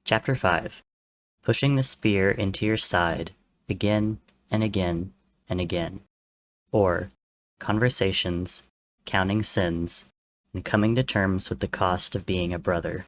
Chapter 5. Pushing the spear into your side again and again and again. Or, Conversations, Counting Sins, and Coming to Terms with the Cost of Being a Brother.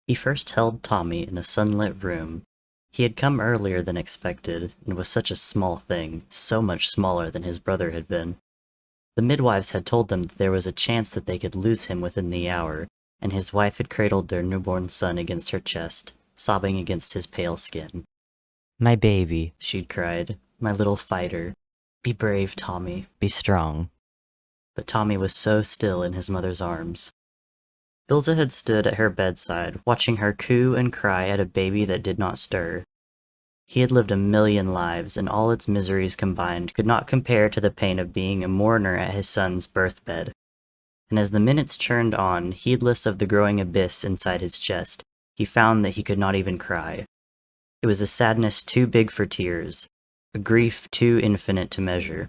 He first held Tommy in a sunlit room. He had come earlier than expected, and was such a small thing, so much smaller than his brother had been. The midwives had told them that there was a chance that they could lose him within the hour, and his wife had cradled their newborn son against her chest, sobbing against his pale skin. "My baby," she'd cried, "my little fighter. Be brave, Tommy, be strong." But Tommy was so still in his mother's arms. Ilza had stood at her bedside, watching her coo and cry at a baby that did not stir. He had lived 1,000,000 lives, and all its miseries combined could not compare to the pain of being a mourner at his son's birthbed. And as the minutes churned on, heedless of the growing abyss inside his chest, he found that he could not even cry. It was a sadness too big for tears, a grief too infinite to measure.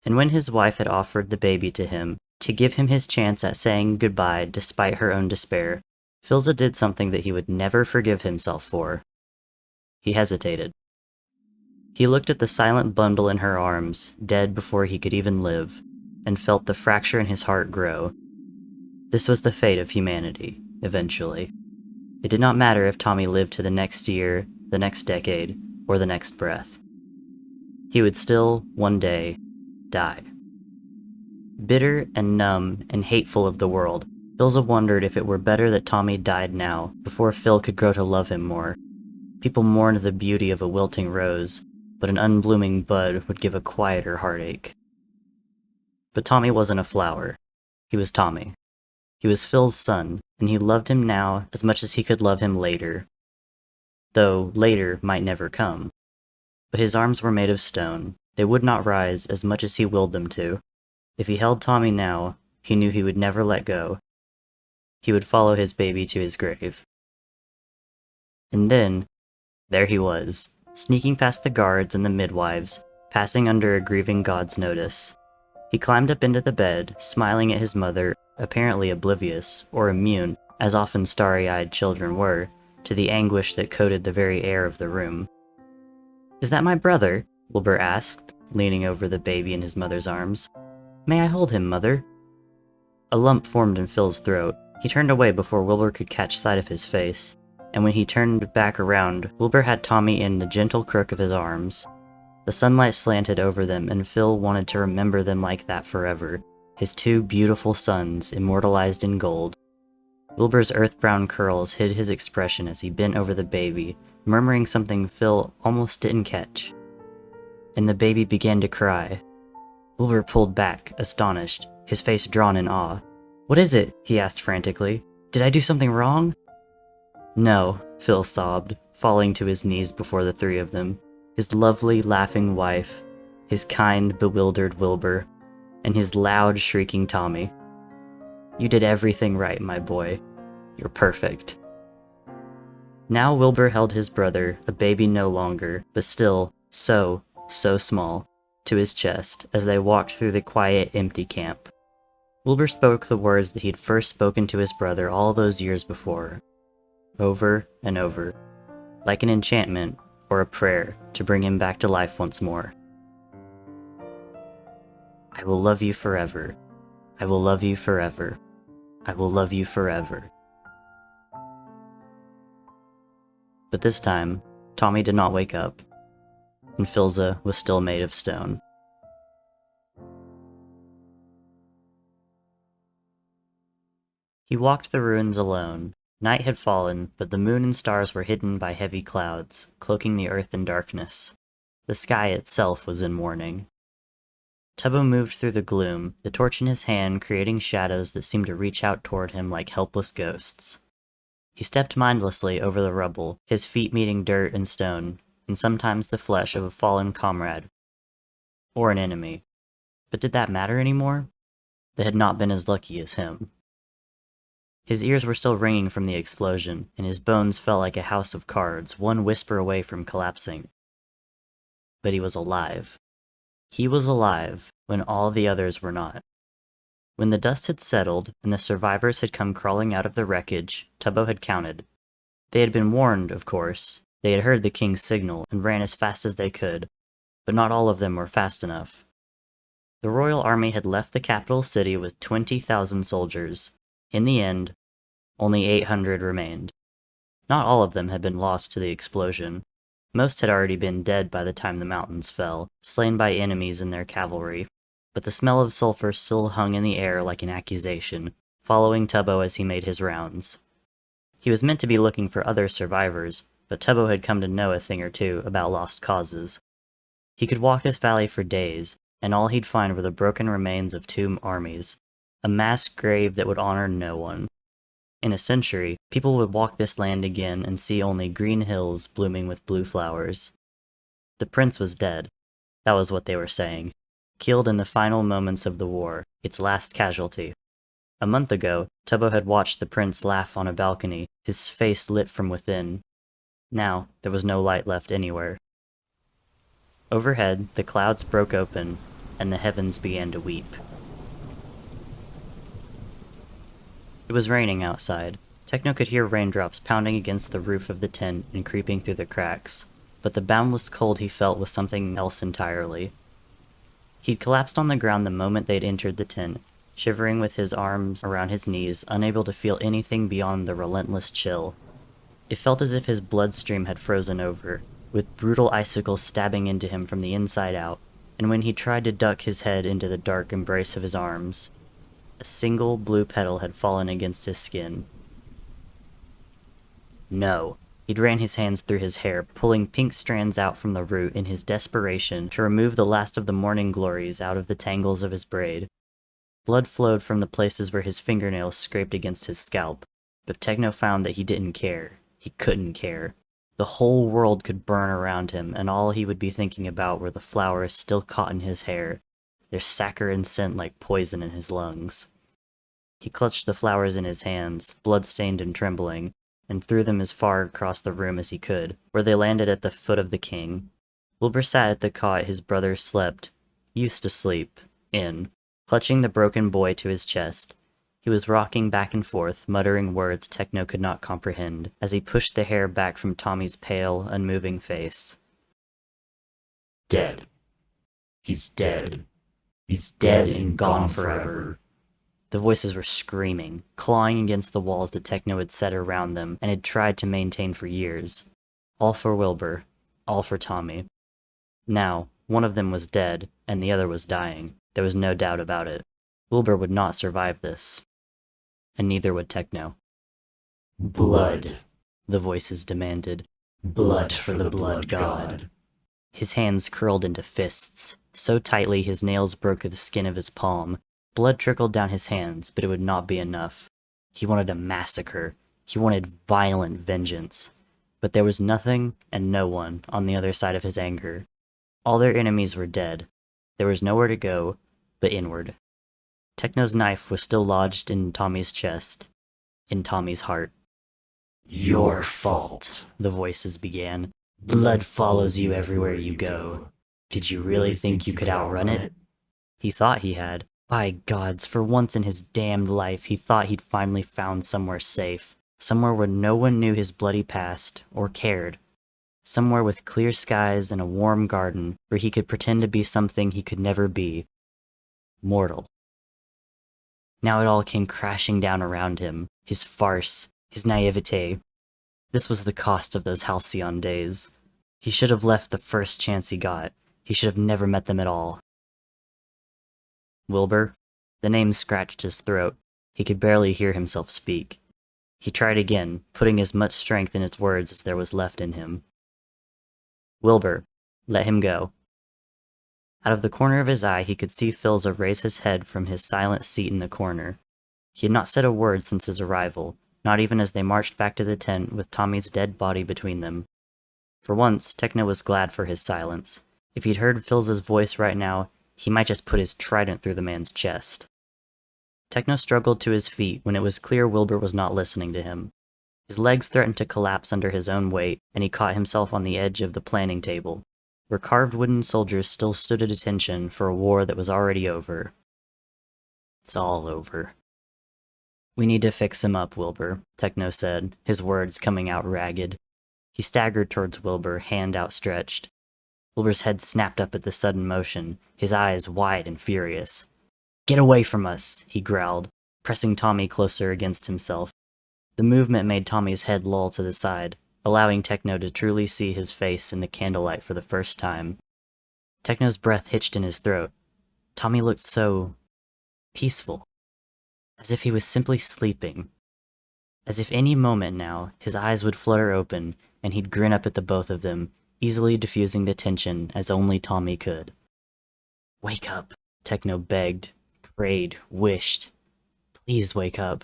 And when his wife had offered the baby to him, to give him his chance at saying goodbye despite her own despair, Filza did something that he would never forgive himself for. He hesitated. He looked at the silent bundle in her arms, dead before he could even live, and felt the fracture in his heart grow. This was the fate of humanity, eventually. It did not matter if Tommy lived to the next year, the next decade, or the next breath. He would still, one day, die. Bitter and numb and hateful of the world, Filza wondered if it were better that Tommy died now, before Phil could grow to love him more. People mourned the beauty of a wilting rose, but an unblooming bud would give a quieter heartache. But Tommy wasn't a flower. He was Tommy. He was Phil's son, and he loved him now as much as he could love him later. Though later might never come. But his arms were made of stone. They would not rise as much as he willed them to. If he held Tommy now, he knew he would never let go. He would follow his baby to his grave. And then, there he was, sneaking past the guards and the midwives, passing under a grieving god's notice. He climbed up into the bed, smiling at his mother, apparently oblivious, or immune, as often starry-eyed children were, to the anguish that coated the very air of the room. "Is that my brother?" Wilbur asked, leaning over the baby in his mother's arms. "May I hold him, Mother?" A lump formed in Phil's throat. He turned away before Wilbur could catch sight of his face, and when he turned back around, Wilbur had Tommy in the gentle crook of his arms. The sunlight slanted over them, and Phil wanted to remember them like that forever, his two beautiful sons immortalized in gold. Wilbur's earth-brown curls hid his expression as he bent over the baby, murmuring something Phil almost didn't catch. And the baby began to cry. Wilbur pulled back, astonished, his face drawn in awe. "What is it?" he asked frantically. "Did I do something wrong?" "No," Phil sobbed, falling to his knees before the three of them, his lovely, laughing wife, his kind, bewildered Wilbur, and his loud, shrieking Tommy. "You did everything right, my boy. You're perfect." Now Wilbur held his brother, a baby no longer, but still so small, to his chest as they walked through the quiet, empty camp. Wilbur spoke the words that he'd first spoken to his brother all those years before, over and over, like an enchantment or a prayer to bring him back to life once more. "I will love you forever. I will love you forever. I will love you forever." But this time, Tommy did not wake up. and Philza was still made of stone. He walked the ruins alone. Night had fallen, but the moon and stars were hidden by heavy clouds, cloaking the earth in darkness. The sky itself was in mourning. Tubbo moved through the gloom, the torch in his hand creating shadows that seemed to reach out toward him like helpless ghosts. He stepped mindlessly over the rubble, his feet meeting dirt and stone, and sometimes the flesh of a fallen comrade. Or an enemy. But did that matter anymore? They had not been as lucky as him. His ears were still ringing from the explosion, and his bones felt like a house of cards, one whisper away from collapsing. But he was alive. He was alive when all the others were not. When the dust had settled and the survivors had come crawling out of the wreckage, Tubbo had counted. They had been warned, of course. They had heard the king's signal and ran as fast as they could, but not all of them were fast enough. The royal army had left the capital city with 20,000 soldiers. In the end, only 800 remained. Not all of them had been lost to the explosion. Most had already been dead by the time the mountains fell, slain by enemies and their cavalry. But the smell of sulfur still hung in the air like an accusation, following Tubbo as he made his rounds. He was meant to be looking for other survivors, but Tubbo had come to know a thing or two about lost causes. He could walk this valley for days, and all he'd find were the broken remains of two armies, a mass grave that would honor no one. In a century, people would walk this land again and see only green hills blooming with blue flowers. The prince was dead. That was what they were saying. Killed in the final moments of the war, its last casualty. A month ago, Tubbo had watched the prince laugh on a balcony, his face lit from within. Now, there was no light left anywhere. Overhead, the clouds broke open, and the heavens began to weep. It was raining outside. Techno could hear raindrops pounding against the roof of the tent and creeping through the cracks, but the boundless cold he felt was something else entirely. He'd collapsed on the ground the moment they'd entered the tent, shivering with his arms around his knees, unable to feel anything beyond the relentless chill. It felt as if his bloodstream had frozen over, with brutal icicles stabbing into him from the inside out, and when he tried to duck his head into the dark embrace of his arms, a single blue petal had fallen against his skin. No. He'd ran his hands through his hair, pulling pink strands out from the root in his desperation to remove the last of the morning glories out of the tangles of his braid. Blood flowed from the places where his fingernails scraped against his scalp, but Techno found that he didn't care. He couldn't care. The whole world could burn around him, and all he would be thinking about were the flowers still caught in his hair, their saccharine scent like poison in his lungs. He clutched the flowers in his hands, blood-stained and trembling, and threw them as far across the room as he could, where they landed at the foot of the king. Wilbur sat at the cot his brother slept, used to sleep, in, clutching the broken boy to his chest. He was rocking back and forth, muttering words Techno could not comprehend, as he pushed the hair back from Tommy's pale, unmoving face. Dead. He's dead. He's dead and gone forever. The voices were screaming, clawing against the walls that Techno had set around them and had tried to maintain for years. All for Wilbur. All for Tommy. Now, one of them was dead, and the other was dying. There was no doubt about it. Wilbur would not survive this. And neither would Techno. Blood, the voices demanded. Blood for the blood god. His hands curled into fists, so tightly his nails broke the skin of his palm. Blood trickled down his hands, but it would not be enough. He wanted a massacre. He wanted violent vengeance. But there was nothing and no one on the other side of his anger. All their enemies were dead. There was nowhere to go but inward. Techno's knife was still lodged in Tommy's chest, in Tommy's heart. Your fault, the voices began. Blood follows you everywhere you go. Did you really think you could outrun it? He thought he had. By gods, for once in his damned life, he thought he'd finally found somewhere safe. Somewhere where no one knew his bloody past, or cared. Somewhere with clear skies and a warm garden, where he could pretend to be something he could never be. Mortal. Now it all came crashing down around him. His farce, his naivete. This was the cost of those halcyon days. He should have left the first chance he got. He should have never met them at all. Wilbur? The name scratched his throat. He could barely hear himself speak. He tried again, putting as much strength in his words as there was left in him. Wilbur, let him go. Out of the corner of his eye, he could see Philza raise his head from his silent seat in the corner. He had not said a word since his arrival, not even as they marched back to the tent with Tommy's dead body between them. For once, Techno was glad for his silence. If he'd heard Philza's voice right now, he might just put his trident through the man's chest. Techno struggled to his feet when it was clear Wilbur was not listening to him. His legs threatened to collapse under his own weight, and he caught himself on the edge of the planning table, where carved wooden soldiers still stood at attention for a war that was already over. It's all over. We need to fix him up, Wilbur, Techno said, his words coming out ragged. He staggered towards Wilbur, hand outstretched. Wilbur's head snapped up at the sudden motion, his eyes wide and furious. Get away from us, he growled, pressing Tommy closer against himself. The movement made Tommy's head loll to the side, allowing Techno to truly see his face in the candlelight for the first time. Techno's breath hitched in his throat. Tommy looked so peaceful, as if he was simply sleeping. As if any moment now, his eyes would flutter open, and he'd grin up at the both of them, easily diffusing the tension as only Tommy could. Wake up, Techno begged, prayed, wished. Please wake up.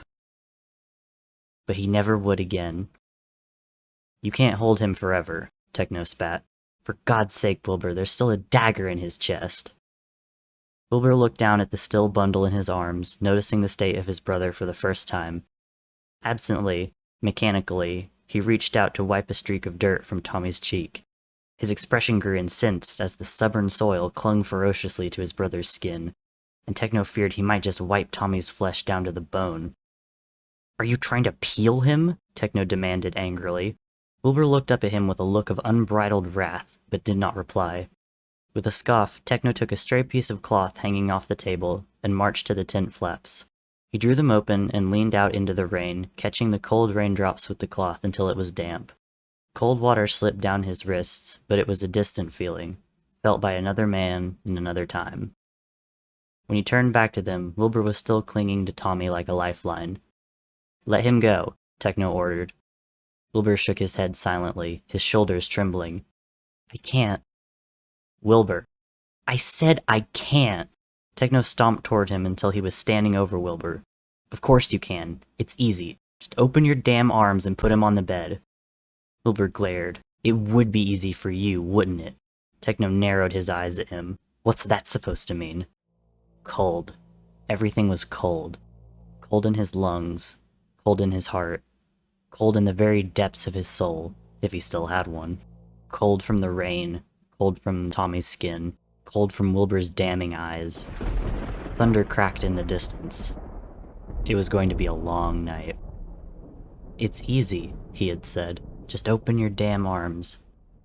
But he never would again. You can't hold him forever, Techno spat. For God's sake, Wilbur, there's still a dagger in his chest. Wilbur looked down at the still bundle in his arms, noticing the state of his brother for the first time. Absently, mechanically, he reached out to wipe a streak of dirt from Tommy's cheek. His expression grew incensed as the stubborn soil clung ferociously to his brother's skin, and Techno feared he might just wipe Tommy's flesh down to the bone. Are you trying to peel him? Techno demanded angrily. Wilbur looked up at him with a look of unbridled wrath, but did not reply. With a scoff, Techno took a stray piece of cloth hanging off the table and marched to the tent flaps. He drew them open and leaned out into the rain, catching the cold raindrops with the cloth until it was damp. Cold water slipped down his wrists, but it was a distant feeling, felt by another man in another time. When he turned back to them, Wilbur was still clinging to Tommy like a lifeline. Let him go, Techno ordered. Wilbur shook his head silently, his shoulders trembling. I can't. Wilbur. I said I can't. Techno stomped toward him until he was standing over Wilbur. Of course you can. It's easy. Just open your damn arms and put him on the bed. Wilbur glared. It would be easy for you, wouldn't it? Techno narrowed his eyes at him. What's that supposed to mean? Cold. Everything was cold. Cold in his lungs. Cold in his heart. Cold in the very depths of his soul, if he still had one. Cold from the rain. Cold from Tommy's skin. Cold from Wilbur's damning eyes. Thunder cracked in the distance. It was going to be a long night. It's easy, he had said. Just open your damn arms.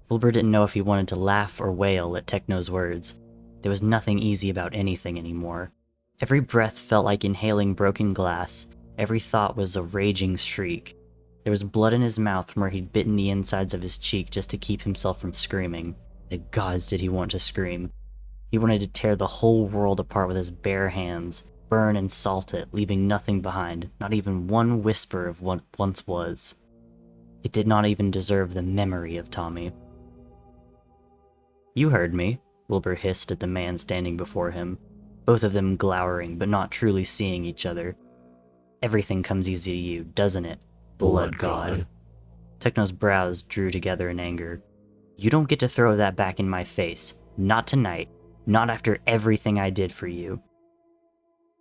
Wilbur didn't know if he wanted to laugh or wail at Techno's words. There was nothing easy about anything anymore. Every breath felt like inhaling broken glass. Every thought was a raging shriek. There was blood in his mouth from where he'd bitten the insides of his cheek just to keep himself from screaming. The gods did he want to scream. He wanted to tear the whole world apart with his bare hands, burn and salt it, leaving nothing behind, not even one whisper of what once was. It did not even deserve the memory of Tommy. You heard me, Wilbur hissed at the man standing before him, both of them glowering but not truly seeing each other. Everything comes easy to you, doesn't it, blood god? Techno's brows drew together in anger. You don't get to throw that back in my face. Not tonight. Not after everything I did for you.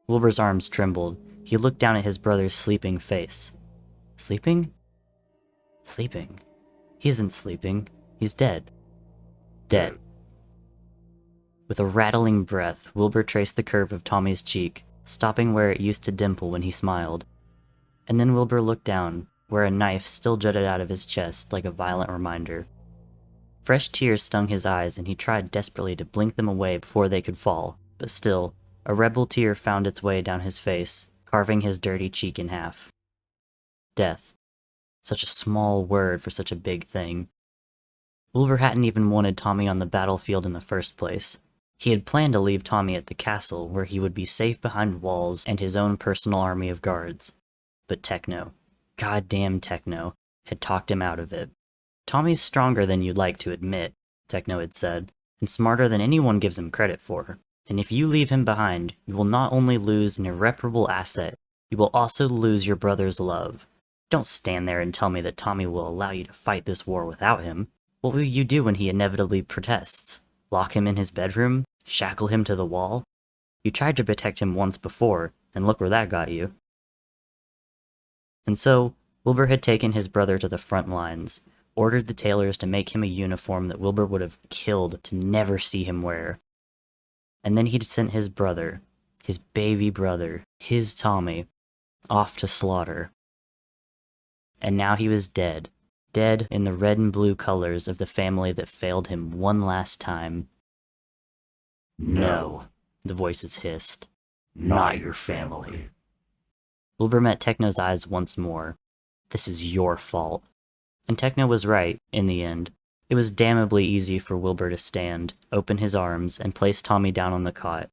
Wilbur's arms trembled. He looked down at his brother's sleeping face. Sleeping? Sleeping. He isn't sleeping. He's dead. Dead. With a rattling breath, Wilbur traced the curve of Tommy's cheek, stopping where it used to dimple when he smiled. And then Wilbur looked down, where a knife still jutted out of his chest like a violent reminder. Fresh tears stung his eyes, and he tried desperately to blink them away before they could fall, but still, a rebel tear found its way down his face, carving his dirty cheek in half. Death. Such a small word for such a big thing. Wilbur hadn't even wanted Tommy on the battlefield in the first place. He had planned to leave Tommy at the castle, where he would be safe behind walls and his own personal army of guards. But Techno, goddamn Techno, had talked him out of it. Tommy's stronger than you'd like to admit, Techno had said, and smarter than anyone gives him credit for. And if you leave him behind, you will not only lose an irreparable asset, you will also lose your brother's love. Don't stand there and tell me that Tommy will allow you to fight this war without him. What will you do when he inevitably protests? Lock him in his bedroom? Shackle him to the wall? You tried to protect him once before, and look where that got you. And so, Wilbur had taken his brother to the front lines, ordered the tailors to make him a uniform that Wilbur would have killed to never see him wear. And then he'd sent his brother, his baby brother, his Tommy, off to slaughter. And now he was dead. Dead in the red and blue colors of the family that failed him one last time. No, the voices hissed. Not your family. Wilbur met Techno's eyes once more. This is your fault. And Techno was right, in the end. It was damnably easy for Wilbur to stand, open his arms, and place Tommy down on the cot.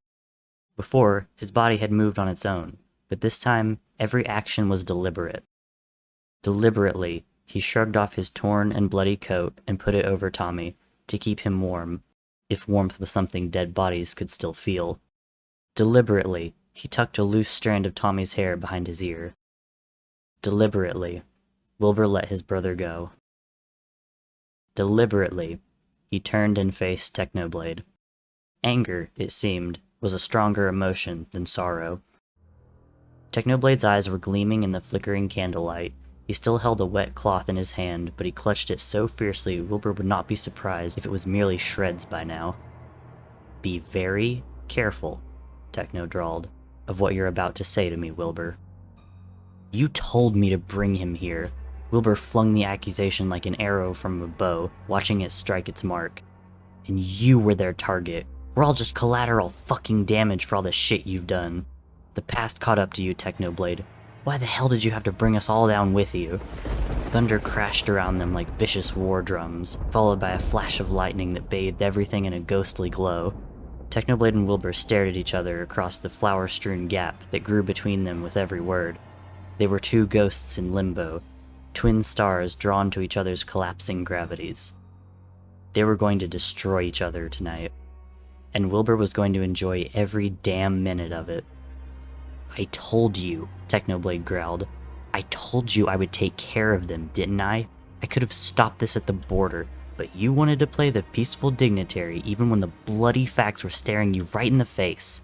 Before, his body had moved on its own, but this time, every action was deliberate. Deliberately, he shrugged off his torn and bloody coat and put it over Tommy, to keep him warm, if warmth was something dead bodies could still feel. Deliberately, he tucked a loose strand of Tommy's hair behind his ear. Deliberately, Wilbur let his brother go. Deliberately, he turned and faced Technoblade. Anger, it seemed, was a stronger emotion than sorrow. Technoblade's eyes were gleaming in the flickering candlelight. He still held a wet cloth in his hand, but he clutched it so fiercely Wilbur would not be surprised if it was merely shreds by now. Be very careful, Techno drawled, of what you're about to say to me, Wilbur. You told me to bring him here. Wilbur flung the accusation like an arrow from a bow, watching it strike its mark. And you were their target. We're all just collateral fucking damage for all the shit you've done. The past caught up to you, Technoblade. Why the hell did you have to bring us all down with you? Thunder crashed around them like vicious war drums, followed by a flash of lightning that bathed everything in a ghostly glow. Technoblade and Wilbur stared at each other across the flower-strewn gap that grew between them with every word. They were two ghosts in limbo, twin stars drawn to each other's collapsing gravities. They were going to destroy each other tonight, and Wilbur was going to enjoy every damn minute of it. I told you, Technoblade growled. I told you I would take care of them, didn't I? I could have stopped this at the border, but you wanted to play the peaceful dignitary even when the bloody facts were staring you right in the face.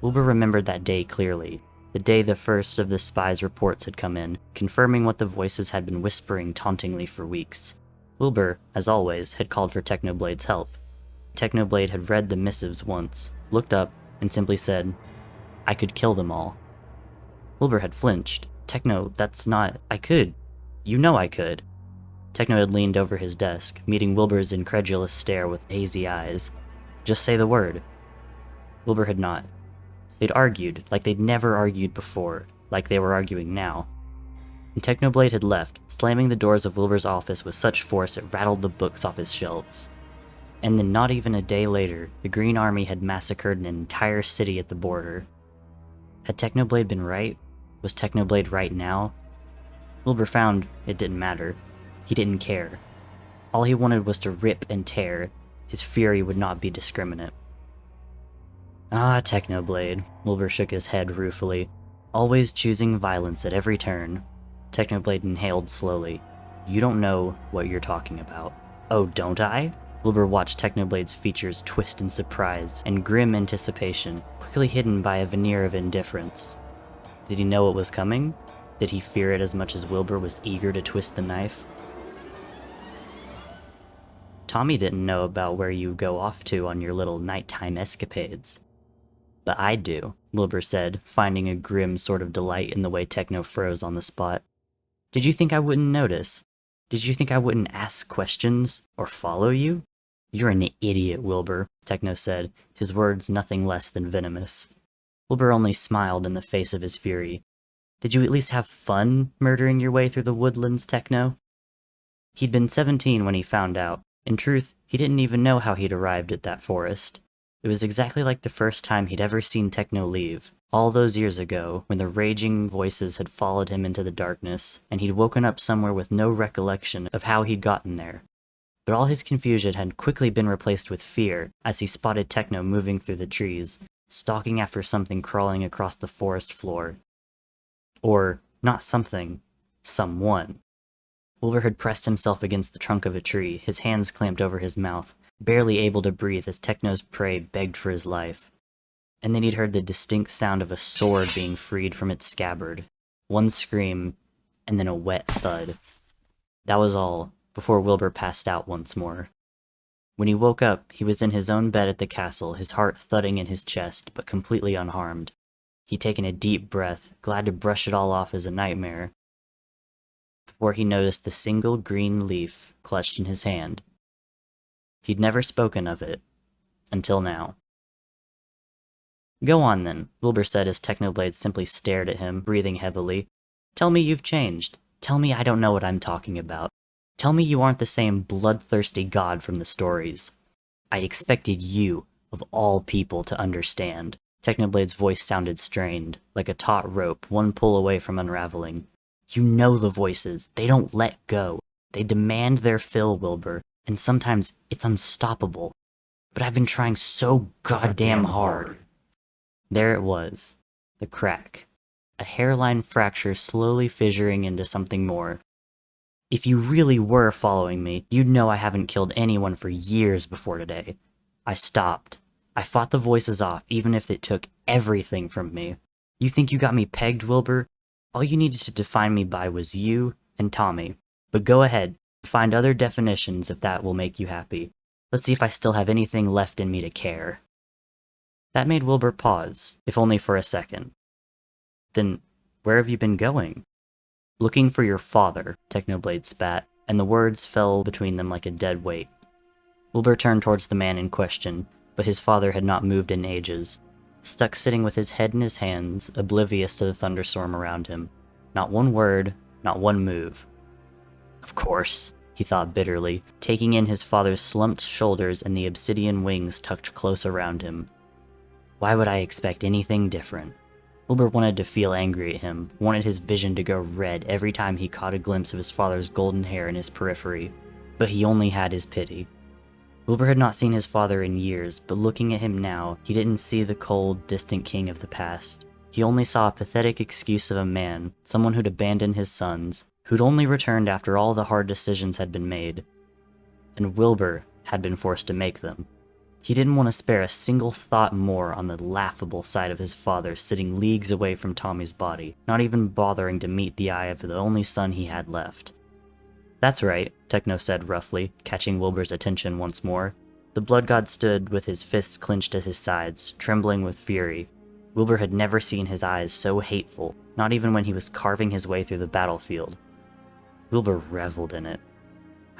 Wilbur remembered that day clearly, the day the first of the spies' reports had come in, confirming what the voices had been whispering tauntingly for weeks. Wilbur, as always, had called for Technoblade's help. Technoblade had read the missives once, looked up, and simply said, I could kill them all. Wilbur had flinched. Techno, that's not... I could. You know I could. Techno had leaned over his desk, meeting Wilbur's incredulous stare with hazy eyes. Just say the word. Wilbur had not. They'd argued, like they'd never argued before, like they were arguing now. And Technoblade had left, slamming the doors of Wilbur's office with such force it rattled the books off his shelves. And then not even a day later, the Green Army had massacred an entire city at the border. Had Technoblade been right? Was Technoblade right now? Wilbur found it didn't matter. He didn't care. All he wanted was to rip and tear. His fury would not be discriminate. Ah, Technoblade. Wilbur shook his head ruefully. Always choosing violence at every turn. Technoblade inhaled slowly. You don't know what you're talking about. Oh, don't I? Wilbur watched Technoblade's features twist in surprise and grim anticipation, quickly hidden by a veneer of indifference. Did he know what was coming? Did he fear it as much as Wilbur was eager to twist the knife? Tommy didn't know about where you go off to on your little nighttime escapades. But I do, Wilbur said, finding a grim sort of delight in the way Techno froze on the spot. Did you think I wouldn't notice? Did you think I wouldn't ask questions or follow you? You're an idiot, Wilbur, Techno said, his words nothing less than venomous. Wilbur only smiled in the face of his fury. Did you at least have fun murdering your way through the woodlands, Techno? He'd been 17 when he found out, In truth, he didn't even know how he'd arrived at that forest. It was exactly like the first time he'd ever seen Techno leave, all those years ago, when the raging voices had followed him into the darkness, and he'd woken up somewhere with no recollection of how he'd gotten there. But all his confusion had quickly been replaced with fear as he spotted Techno moving through the trees, stalking after something crawling across the forest floor. Or, not something, someone. Wilbur had pressed himself against the trunk of a tree, his hands clamped over his mouth, barely able to breathe as Techno's prey begged for his life. And then he'd heard the distinct sound of a sword being freed from its scabbard. One scream, and then a wet thud. That was all, before Wilbur passed out once more. When he woke up, he was in his own bed at the castle, his heart thudding in his chest, but completely unharmed. He'd taken a deep breath, glad to brush it all off as a nightmare, before he noticed the single green leaf clutched in his hand. He'd never spoken of it, until now. Go on then, Wilbur said as Technoblade simply stared at him, breathing heavily. Tell me you've changed. Tell me I don't know what I'm talking about. Tell me you aren't the same bloodthirsty god from the stories. I expected you, of all people, to understand. Technoblade's voice sounded strained, like a taut rope, one pull away from unraveling. You know the voices. They don't let go. They demand their fill, Wilbur, and sometimes it's unstoppable. But I've been trying so goddamn hard. There it was. The crack. A hairline fracture slowly fissuring into something more. If you really were following me, you'd know I haven't killed anyone for years before today. I stopped. I fought the voices off, even if it took everything from me. You think you got me pegged, Wilbur? All you needed to define me by was you and Tommy. But go ahead, find other definitions if that will make you happy. Let's see if I still have anything left in me to care. That made Wilbur pause, if only for a second. Then, where have you been going? Looking for your father, Technoblade spat, and the words fell between them like a dead weight. Wilbur turned towards the man in question, but his father had not moved in ages, stuck sitting with his head in his hands, oblivious to the thunderstorm around him. Not one word, not one move. Of course, he thought bitterly, taking in his father's slumped shoulders and the obsidian wings tucked close around him. Why would I expect anything different? Wilbur wanted to feel angry at him, wanted his vision to go red every time he caught a glimpse of his father's golden hair in his periphery, but he only had his pity. Wilbur had not seen his father in years, but looking at him now, he didn't see the cold, distant king of the past. He only saw a pathetic excuse of a man, someone who'd abandoned his sons, who'd only returned after all the hard decisions had been made. And Wilbur had been forced to make them. He didn't want to spare a single thought more on the laughable sight of his father sitting leagues away from Tommy's body, not even bothering to meet the eye of the only son he had left. That's right, Techno said roughly, catching Wilbur's attention once more. The blood god stood with his fists clenched at his sides, trembling with fury. Wilbur had never seen his eyes so hateful, not even when he was carving his way through the battlefield. Wilbur reveled in it.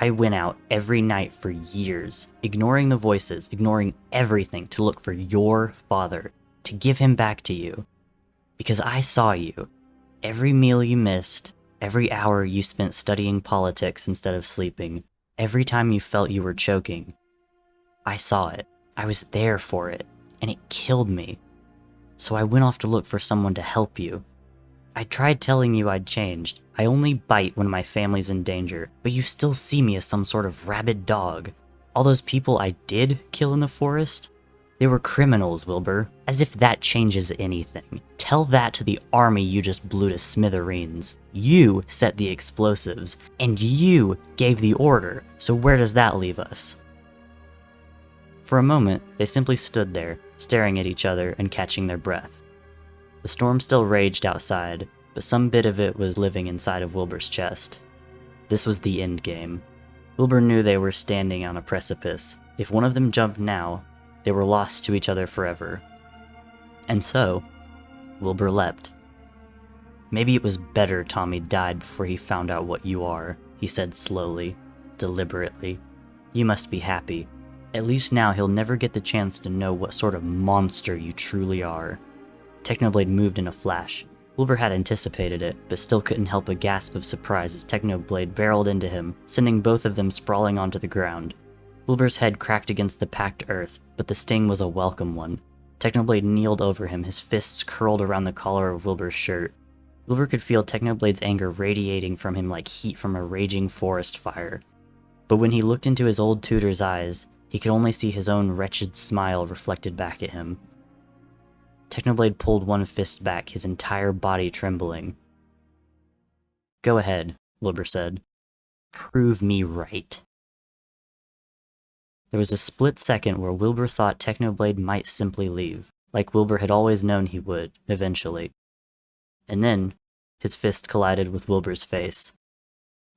I went out every night for years, ignoring the voices, ignoring everything to look for your father, to give him back to you. Because I saw you. Every meal you missed, every hour you spent studying politics instead of sleeping, every time you felt you were choking. I saw it. I was there for it, and it killed me. So I went off to look for someone to help you. I tried telling you I'd changed. I only bite when my family's in danger, but you still see me as some sort of rabid dog. All those people I did kill in the forest? They were criminals, Wilbur. As if that changes anything. Tell that to the army you just blew to smithereens. You set the explosives, and you gave the order, so where does that leave us? For a moment, they simply stood there, staring at each other and catching their breath. The storm still raged outside, but some bit of it was living inside of Wilbur's chest. This was the end game. Wilbur knew they were standing on a precipice. If one of them jumped now, they were lost to each other forever. And so, Wilbur leapt. Maybe it was better Tommy died before he found out what you are, he said slowly, deliberately. You must be happy. At least now he'll never get the chance to know what sort of monster you truly are. Technoblade moved in a flash. Wilbur had anticipated it, but still couldn't help a gasp of surprise as Technoblade barreled into him, sending both of them sprawling onto the ground. Wilbur's head cracked against the packed earth, but the sting was a welcome one. Technoblade kneeled over him, his fists curled around the collar of Wilbur's shirt. Wilbur could feel Technoblade's anger radiating from him like heat from a raging forest fire. But when he looked into his old tutor's eyes, he could only see his own wretched smile reflected back at him. Technoblade pulled one fist back, his entire body trembling. "Go ahead," Wilbur said. "Prove me right." There was a split second where Wilbur thought Technoblade might simply leave, like Wilbur had always known he would, eventually. And then, his fist collided with Wilbur's face.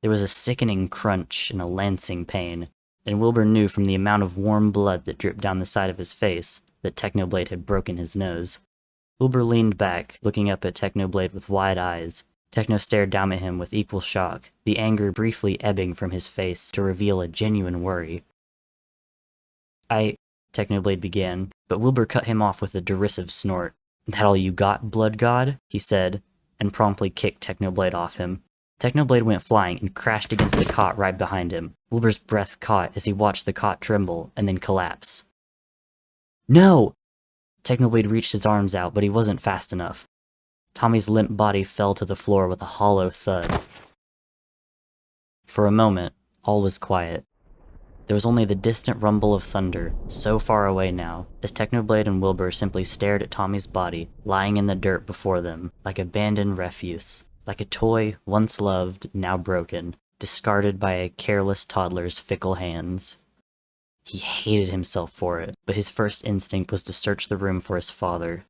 There was a sickening crunch and a lancing pain, and Wilbur knew from the amount of warm blood that dripped down the side of his face that Technoblade had broken his nose. Wilbur leaned back, looking up at Technoblade with wide eyes. Techno stared down at him with equal shock, the anger briefly ebbing from his face to reveal a genuine worry. Technoblade began, but Wilbur cut him off with a derisive snort. "That all you got, blood god?" he said, and promptly kicked Technoblade off him. Technoblade went flying and crashed against the cot right behind him. Wilbur's breath caught as he watched the cot tremble and then collapse. "No!" Technoblade reached his arms out, but he wasn't fast enough. Tommy's limp body fell to the floor with a hollow thud. For a moment, all was quiet. There was only the distant rumble of thunder, so far away now, as Technoblade and Wilbur simply stared at Tommy's body, lying in the dirt before them, like abandoned refuse, like a toy once loved, now broken, discarded by a careless toddler's fickle hands. He hated himself for it, but his first instinct was to search the room for his father.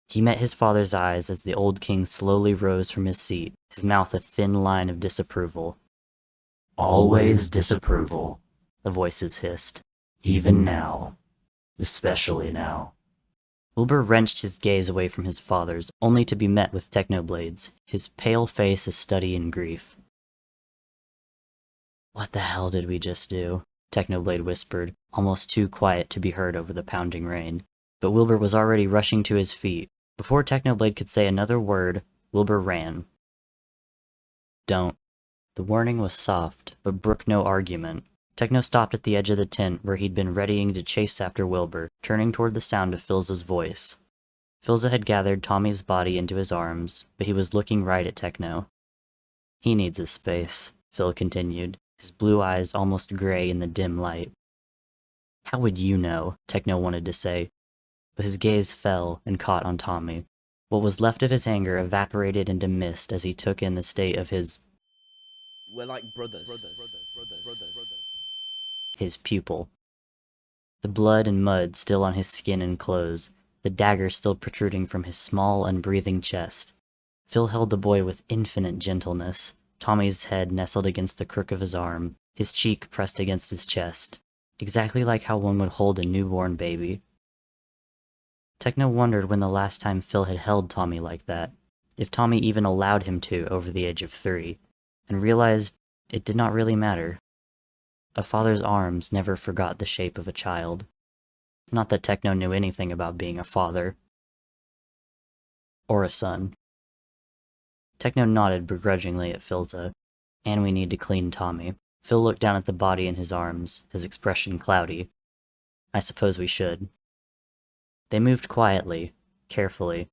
He met his father's eyes as the old king slowly rose from his seat, his mouth a thin line of disapproval. "Always disapproval," the voices hissed. "Even now. Especially now." Wilbur wrenched his gaze away from his father's, only to be met with Technoblade's, his pale face a study in grief. "What the hell did we just do?" Technoblade whispered, almost too quiet to be heard over the pounding rain. But Wilbur was already rushing to his feet. Before Technoblade could say another word, Wilbur ran. "Don't." The warning was soft, but brooked no argument. Techno stopped at the edge of the tent where he'd been readying to chase after Wilbur, turning toward the sound of Philza's voice. Philza had gathered Tommy's body into his arms, but he was looking right at Techno. "He needs his space," Phil continued, his blue eyes almost gray in the dim light. "How would you know?" Techno wanted to say, but his gaze fell and caught on Tommy. What was left of his anger evaporated into mist as he took in the state of his pupil. The blood and mud still on his skin and clothes, the dagger still protruding from his small, unbreathing chest. Phil held the boy with infinite gentleness, Tommy's head nestled against the crook of his arm, his cheek pressed against his chest, exactly like how one would hold a newborn baby. Techno wondered when the last time Phil had held Tommy like that, if Tommy even allowed him to over the age of 3, and realized it did not really matter. A father's arms never forgot the shape of a child. Not that Techno knew anything about being a father. Or a son. Techno nodded begrudgingly at Philza. "And we need to clean Tommy." Phil looked down at the body in his arms, his expression cloudy. "I suppose we should." They moved quietly, carefully.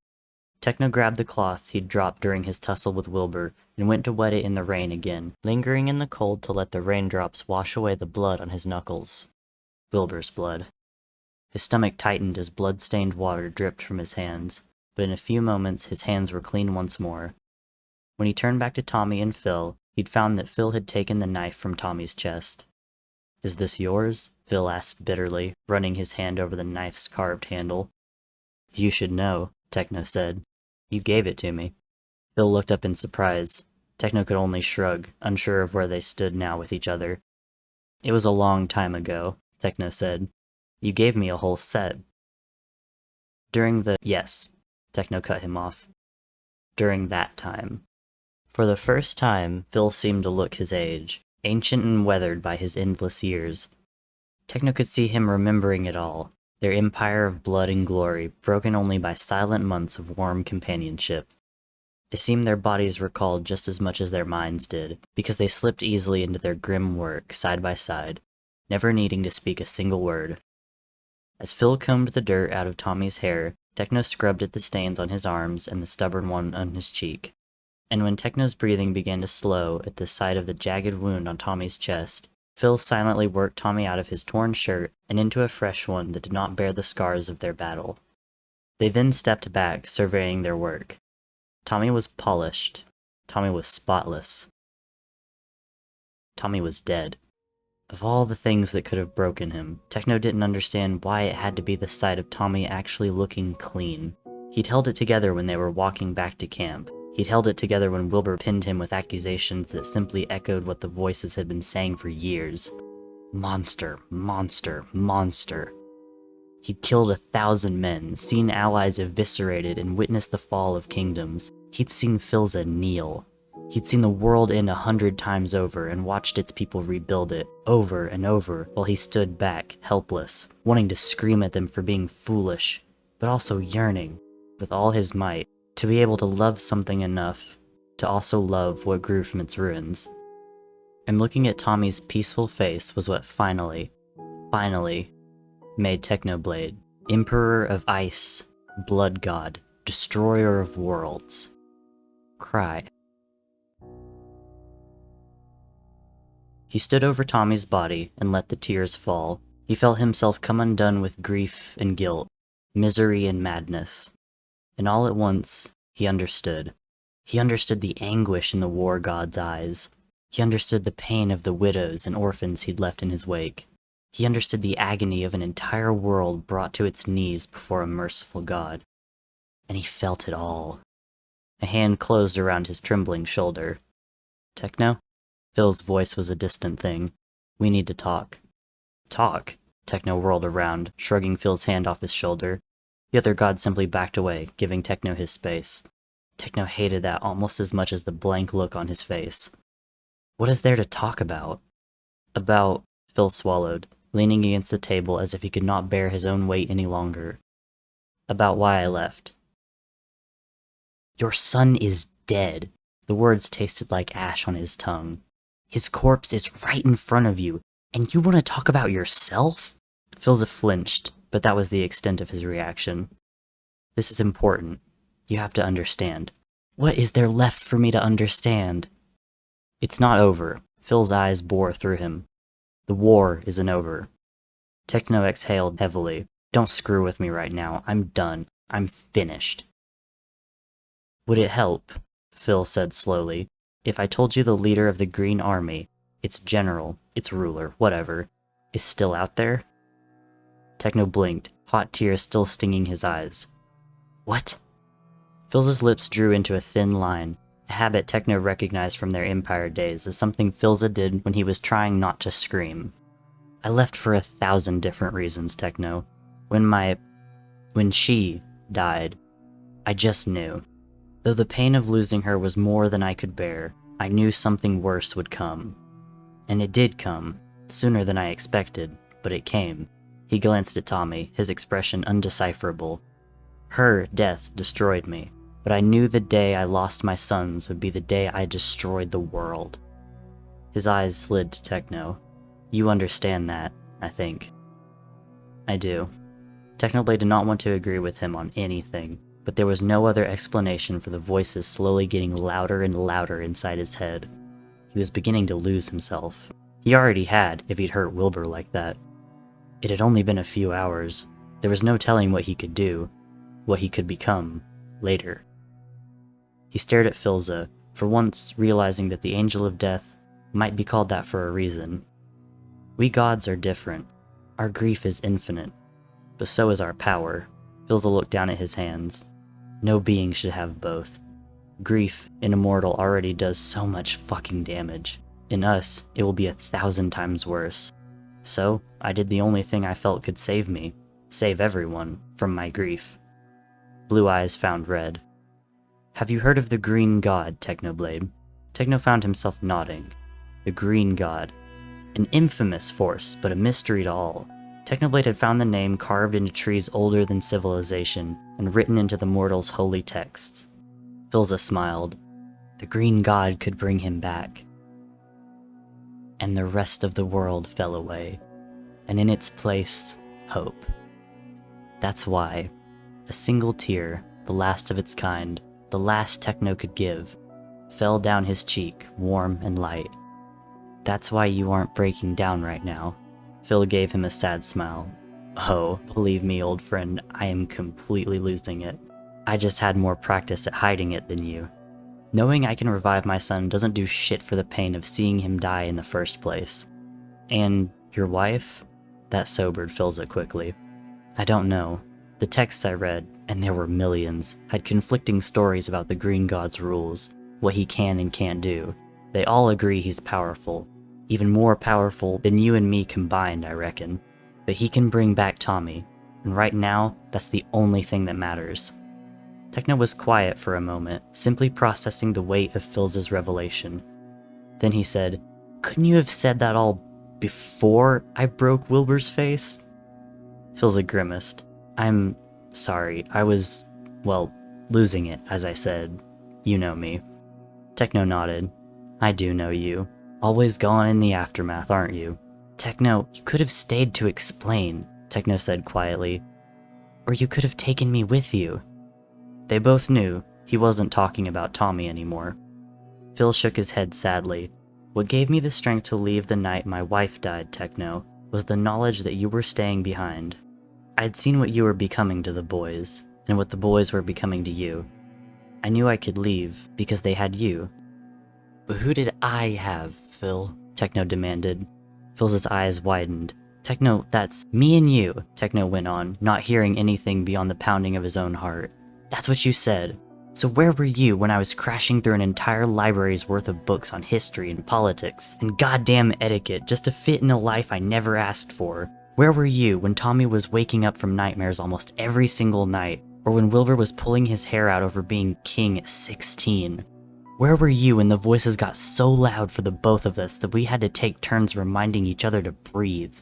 Techno grabbed the cloth he'd dropped during his tussle with Wilbur and went to wet it in the rain again, lingering in the cold to let the raindrops wash away the blood on his knuckles. Wilbur's blood. His stomach tightened as blood-stained water dripped from his hands, but in a few moments his hands were clean once more. When he turned back to Tommy and Phil, he'd found that Phil had taken the knife from Tommy's chest. "Is this yours?" Phil asked bitterly, running his hand over the knife's carved handle. "You should know," Techno said. "You gave it to me." Phil looked up in surprise. Techno could only shrug, unsure of where they stood now with each other. "It was a long time ago," Techno said. "You gave me a whole set." Yes, Techno cut him off. "During that time." For the first time, Phil seemed to look his age, ancient and weathered by his endless years. Techno could see him remembering it all, their empire of blood and glory, broken only by silent months of warm companionship. It seemed their bodies recalled just as much as their minds did, because they slipped easily into their grim work, side by side, never needing to speak a single word. As Phil combed the dirt out of Tommy's hair, Techno scrubbed at the stains on his arms and the stubborn one on his cheek. And when Techno's breathing began to slow at the sight of the jagged wound on Tommy's chest, Phil silently worked Tommy out of his torn shirt and into a fresh one that did not bear the scars of their battle. They then stepped back, surveying their work. Tommy was polished. Tommy was spotless. Tommy was dead. Of all the things that could have broken him, Techno didn't understand why it had to be the sight of Tommy actually looking clean. He'd held it together when they were walking back to camp. He'd held it together when Wilbur pinned him with accusations that simply echoed what the voices had been saying for years. Monster, monster, monster. He'd killed 1,000 men, seen allies eviscerated, and witnessed the fall of kingdoms. He'd seen Philza kneel. He'd seen the world end 100 times over and watched its people rebuild it, over and over, while he stood back, helpless, wanting to scream at them for being foolish, but also yearning, with all his might, to be able to love something enough to also love what grew from its ruins. And looking at Tommy's peaceful face was what finally made Technoblade, Emperor of Ice, Blood God, Destroyer of Worlds, cry. He stood over Tommy's body and let the tears fall. He felt himself come undone with grief and guilt, misery and madness. And all at once, he understood. He understood the anguish in the war god's eyes. He understood the pain of the widows and orphans he'd left in his wake. He understood the agony of an entire world brought to its knees before a merciful god. And he felt it all. A hand closed around his trembling shoulder. Techno? Phil's voice was a distant thing. We need to talk. Talk? Techno whirled around, shrugging Phil's hand off his shoulder. The other god simply backed away, giving Techno his space. Techno hated that almost as much as the blank look on his face. What is there to talk about? About, Phil swallowed, leaning against the table as if he could not bear his own weight any longer. About why I left. Your son is dead. The words tasted like ash on his tongue. His corpse is right in front of you, and you want to talk about yourself? Philza flinched, but that was the extent of his reaction. This is important. You have to understand. What is there left for me to understand? It's not over. Phil's eyes bore through him. The war isn't over. Techno exhaled heavily. Don't screw with me right now. I'm done. I'm finished. Would it help, Phil said slowly, if I told you the leader of the Green Army, its general, its ruler, whatever, is still out there? Techno blinked, hot tears still stinging his eyes. What? Phil's lips drew into a thin line, a habit Techno recognized from their Empire days as something Philza did when he was trying not to scream. I left for 1,000 different reasons, Techno. When she died, I just knew. Though the pain of losing her was more than I could bear, I knew something worse would come. And it did come, sooner than I expected, but it came. He glanced at Tommy, his expression undecipherable. Her death destroyed me, but I knew the day I lost my sons would be the day I destroyed the world. His eyes slid to Techno. You understand that, I think. I do. Technoblade did not want to agree with him on anything, but there was no other explanation for the voices slowly getting louder and louder inside his head. He was beginning to lose himself. He already had, if he'd hurt Wilbur like that. It had only been a few hours. There was no telling what he could do, what he could become, later. He stared at Philza, for once realizing that the Angel of Death might be called that for a reason. We gods are different. Our grief is infinite, but so is our power. Philza looked down at his hands. No being should have both. Grief, in immortal, already does so much fucking damage. In us, it will be 1,000 times worse. So, I did the only thing I felt could save me, save everyone, from my grief. Blue eyes found red. Have you heard of the Green God, Technoblade? Techno found himself nodding. The Green God. An infamous force, but a mystery to all. Technoblade had found the name carved into trees older than civilization, and written into the mortals' holy texts. Philza smiled. The Green God could bring him back. And the rest of the world fell away. and in its place, hope. That's why a single tear, the last of its kind, the last Techno could give, fell down his cheek, warm and light. That's why you aren't breaking down right now. Phil gave him a sad smile. Oh, believe me, old friend, I am completely losing it. I just had more practice at hiding it than you. Knowing I can revive my son doesn't do shit for the pain of seeing him die in the first place. And your wife? That sobered Philza quickly. I don't know. The texts I read, and there were millions, had conflicting stories about the Green God's rules, what he can and can't do. They all agree he's powerful. Even more powerful than you and me combined, I reckon. But he can bring back Tommy, and right now, that's the only thing that matters. Techno was quiet for a moment, simply processing the weight of Phil's revelation. Then he said, "Couldn't you have said that all before I broke Wilbur's face?" Philza grimaced. "I'm sorry, I was, well, losing it, as I said. You know me." Techno nodded. "I do know you. Always gone in the aftermath, aren't you?" "Techno, you could have stayed to explain," Techno said quietly. "Or you could have taken me with you." They both knew he wasn't talking about Tommy anymore. Phil shook his head sadly. "What gave me the strength to leave the night my wife died, Techno, was the knowledge that you were staying behind. I'd seen what you were becoming to the boys, and what the boys were becoming to you. I knew I could leave, because they had you." "But who did I have, Phil?" Techno demanded. Phil's eyes widened. "Techno, that's me and you," Techno went on, not hearing anything beyond the pounding of his own heart. "That's what you said. So where were you when I was crashing through an entire library's worth of books on history and politics and goddamn etiquette just to fit in a life I never asked for? Where were you when Tommy was waking up from nightmares almost every single night, or when Wilbur was pulling his hair out over being king at 16? Where were you when the voices got so loud for the both of us that we had to take turns reminding each other to breathe?"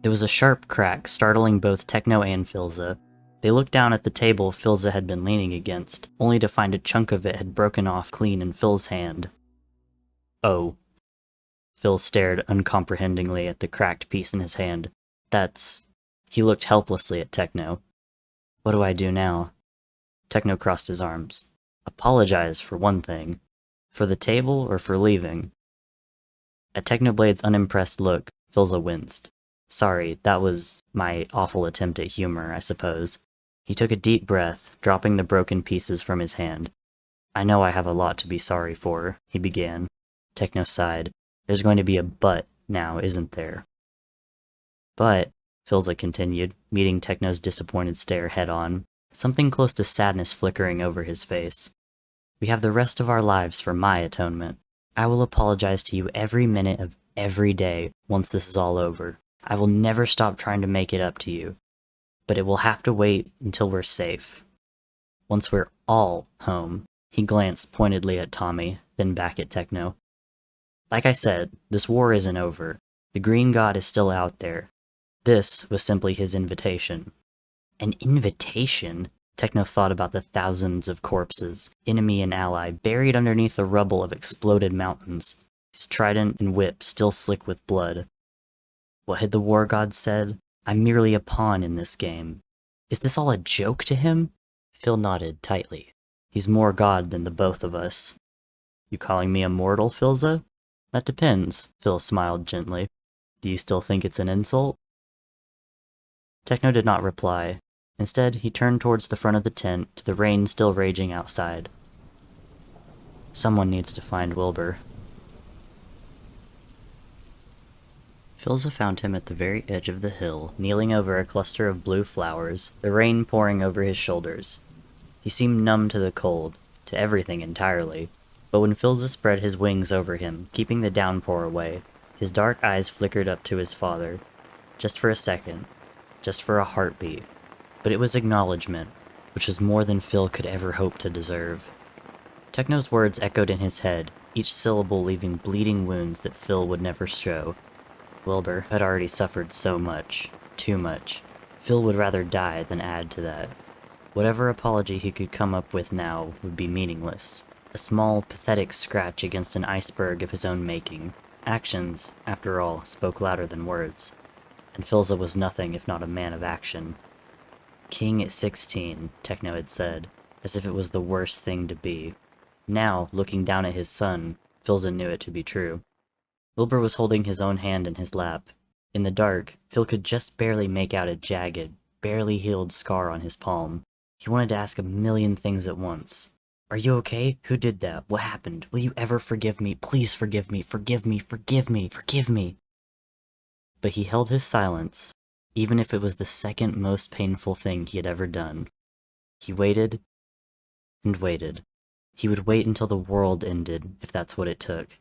There was a sharp crack, startling both Techno and Philza. They looked down at the table Philza had been leaning against, only to find a chunk of it had broken off clean in Phil's hand. "Oh." Phil stared uncomprehendingly at the cracked piece in his hand. "That's..." He looked helplessly at Techno. "What do I do now?" Techno crossed his arms. "Apologize for one thing. For the table or for leaving?" At Technoblade's unimpressed look, Philza winced. "Sorry, that was my awful attempt at humor, I suppose." He took a deep breath, dropping the broken pieces from his hand. "I know I have a lot to be sorry for," he began. Techno sighed. "There's going to be a but now, isn't there?" "But," Philza continued, meeting Techno's disappointed stare head-on, something close to sadness flickering over his face. "We have the rest of our lives for my atonement. I will apologize to you every minute of every day once this is all over. I will never stop trying to make it up to you. But it will have to wait until we're safe. Once we're all home." He glanced pointedly at Tommy, then back at Techno. "Like I said, this war isn't over. The Green God is still out there. This was simply his invitation." An invitation? Techno thought about the thousands of corpses, enemy and ally, buried underneath the rubble of exploded mountains, his trident and whip still slick with blood. What had the war god said? "I'm merely a pawn in this game." Is this all a joke to him? Phil nodded tightly. "He's more god than the both of us." "You calling me a mortal, Philza?" "That depends," Phil smiled gently. "Do you still think it's an insult?" Techno did not reply. Instead, he turned towards the front of the tent, to the rain still raging outside. "Someone needs to find Wilbur." Philza found him at the very edge of the hill, kneeling over a cluster of blue flowers, the rain pouring over his shoulders. He seemed numb to the cold, to everything entirely, but when Philza spread his wings over him, keeping the downpour away, his dark eyes flickered up to his father. Just for a second, just for a heartbeat, but it was acknowledgement, which was more than Phil could ever hope to deserve. Techno's words echoed in his head, each syllable leaving bleeding wounds that Phil would never show. Wilbur had already suffered so much, too much. Phil would rather die than add to that. Whatever apology he could come up with now would be meaningless. A small, pathetic scratch against an iceberg of his own making. Actions, after all, spoke louder than words. and Philza was nothing if not a man of action. King at 16, Techno had said, as if it was the worst thing to be. Now, looking down at his son, Philza knew it to be true. Wilbur was holding his own hand in his lap. In the dark, Phil could just barely make out a jagged, barely healed scar on his palm. He wanted to ask a million things at once. Are you okay? Who did that? What happened? Will you ever forgive me? Please forgive me, forgive me, forgive me, forgive me. But he held his silence, even if it was the second most painful thing he had ever done. He waited and waited. He would wait until the world ended, if that's what it took.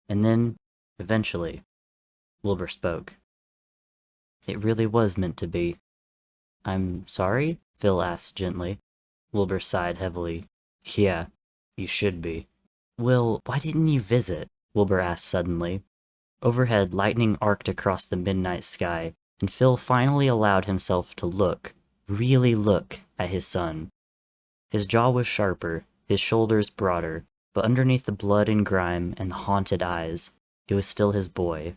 And then, eventually, Wilbur spoke. It really was meant to be. I'm sorry? Phil asked gently. Wilbur sighed heavily. Yeah, you should be. Will, why didn't you visit? Wilbur asked suddenly. Overhead, lightning arced across the midnight sky, and Phil finally allowed himself to look, really look, at his son. His jaw was sharper, his shoulders broader, but underneath the blood and grime and the haunted eyes, it was still his boy.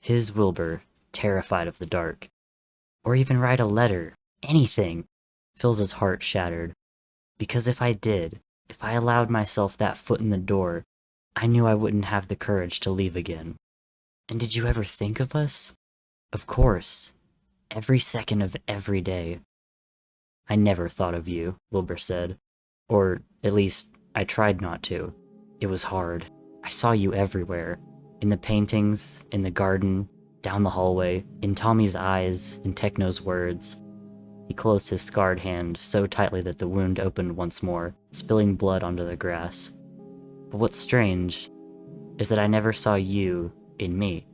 His Wilbur, terrified of the dark. Or even write a letter. Anything. Phil's heart shattered. Because if I did, if I allowed myself that foot in the door, I knew I wouldn't have the courage to leave again. And did you ever think of us? Of course. Every second of every day. I never thought of you, Wilbur said. Or, at least, I tried not to. It was hard. I saw you everywhere. In the paintings, in the garden, down the hallway, in Tommy's eyes, in Techno's words. He closed his scarred hand so tightly that the wound opened once more, spilling blood onto the grass. But what's strange is that I never saw you in me.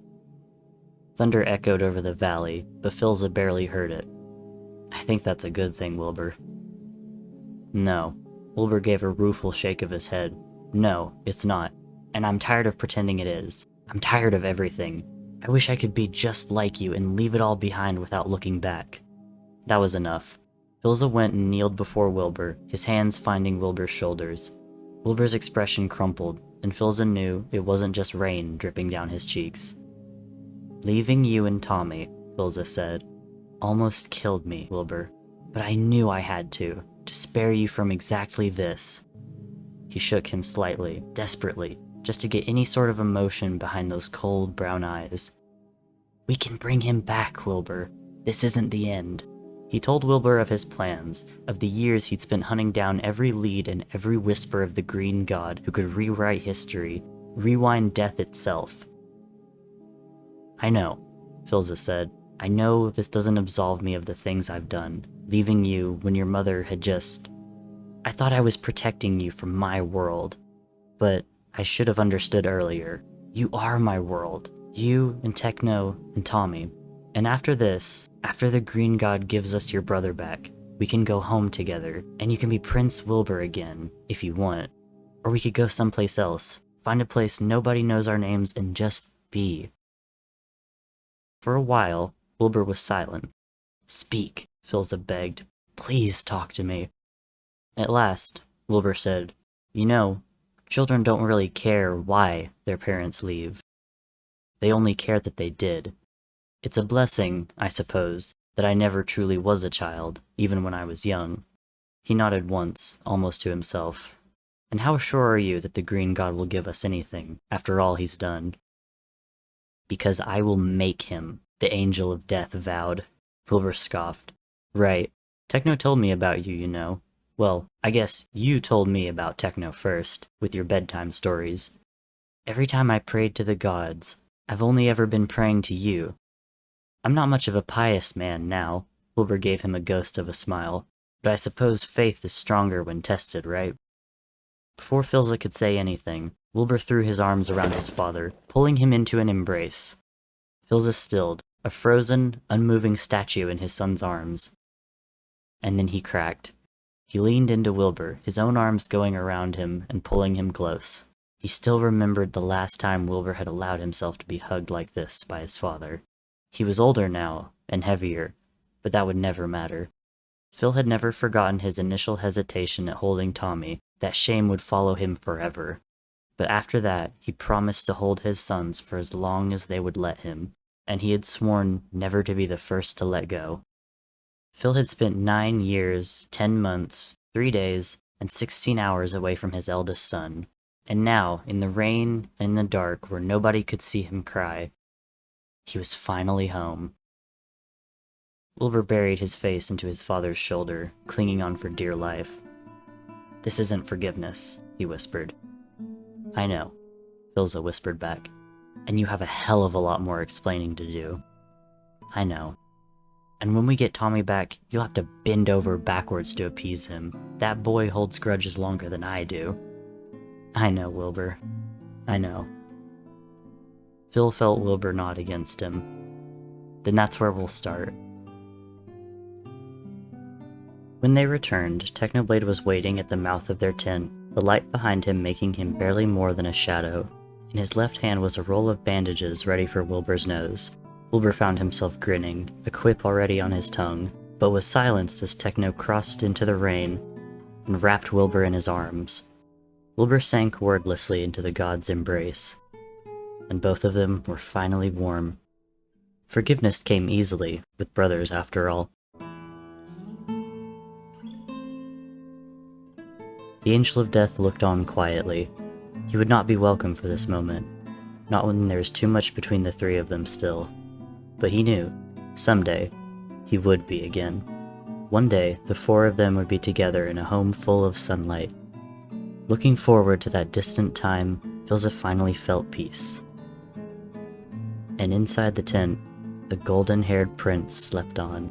Thunder echoed over the valley, but Philza barely heard it. I think that's a good thing, Wilbur. No. Wilbur gave a rueful shake of his head. No, it's not. And I'm tired of pretending it is. I'm tired of everything. I wish I could be just like you and leave it all behind without looking back. That was enough. Philza went and kneeled before Wilbur, his hands finding Wilbur's shoulders. Wilbur's expression crumpled, and Philza knew it wasn't just rain dripping down his cheeks. Leaving you and Tommy, Philza said, almost killed me, Wilbur. But I knew I had to spare you from exactly this. He shook him slightly, desperately, just to get any sort of emotion behind those cold brown eyes. We can bring him back, Wilbur. This isn't the end. He told Wilbur of his plans, of the years he'd spent hunting down every lead and every whisper of the green god who could rewrite history, rewind death itself. I know, Philza said. I know this doesn't absolve me of the things I've done, leaving you when your mother had just... I thought I was protecting you from my world, but I should have understood earlier. You are my world. You and Techno and Tommy. And after this, after the green god gives us your brother back, we can go home together, and you can be Prince Wilbur again, if you want. Or we could go someplace else, find a place nobody knows our names, and just be. For a while, Wilbur was silent. Speak, Philza begged. Please talk to me. At last, Wilbur said, You know, children don't really care why their parents leave. They only care that they did. It's a blessing, I suppose, that I never truly was a child, even when I was young. He nodded once, almost to himself. And how sure are you that the green god will give us anything, after all he's done? Because I will make him, the angel of death vowed. Wilbur scoffed. Right. Techno told me about you, you know. Well, I guess you told me about Techno first, with your bedtime stories. Every time I prayed to the gods, I've only ever been praying to you. I'm not much of a pious man now, Wilbur gave him a ghost of a smile, but I suppose faith is stronger when tested, right? Before Philza could say anything, Wilbur threw his arms around his father, pulling him into an embrace. Philza stilled, a frozen, unmoving statue in his son's arms. And then he cracked. He leaned into Wilbur, his own arms going around him and pulling him close. He still remembered the last time Wilbur had allowed himself to be hugged like this by his father. He was older now, and heavier, but that would never matter. Phil had never forgotten his initial hesitation at holding Tommy, that shame would follow him forever. But after that, he promised to hold his sons for as long as they would let him. and he had sworn never to be the first to let go. Phil had spent 9 years, 10 months, 3 days, and 16 hours away from his eldest son, and now, in the rain and in the dark where nobody could see him cry, he was finally home. Wilbur buried his face into his father's shoulder, clinging on for dear life. "This isn't forgiveness," he whispered. "I know," Philza whispered back, "and you have a hell of a lot more explaining to do." "I know. And when we get Tommy back, you'll have to bend over backwards to appease him. That boy holds grudges longer than I do." "I know, Wilbur. I know." Phil felt Wilbur nod against him. "Then that's where we'll start." When they returned, Technoblade was waiting at the mouth of their tent, the light behind him making him barely more than a shadow. In his left hand was a roll of bandages ready for Wilbur's nose. Wilbur found himself grinning, a quip already on his tongue, but was silenced as Techno crossed into the rain and wrapped Wilbur in his arms. Wilbur sank wordlessly into the god's embrace, and both of them were finally warm. Forgiveness came easily, with brothers after all. The Angel of Death looked on quietly. He would not be welcome for this moment, not when there was too much between the three of them still. But he knew, someday, he would be again. One day, the four of them would be together in a home full of sunlight. Looking forward to that distant time, Philza finally felt peace. And inside the tent, the golden-haired prince slept on.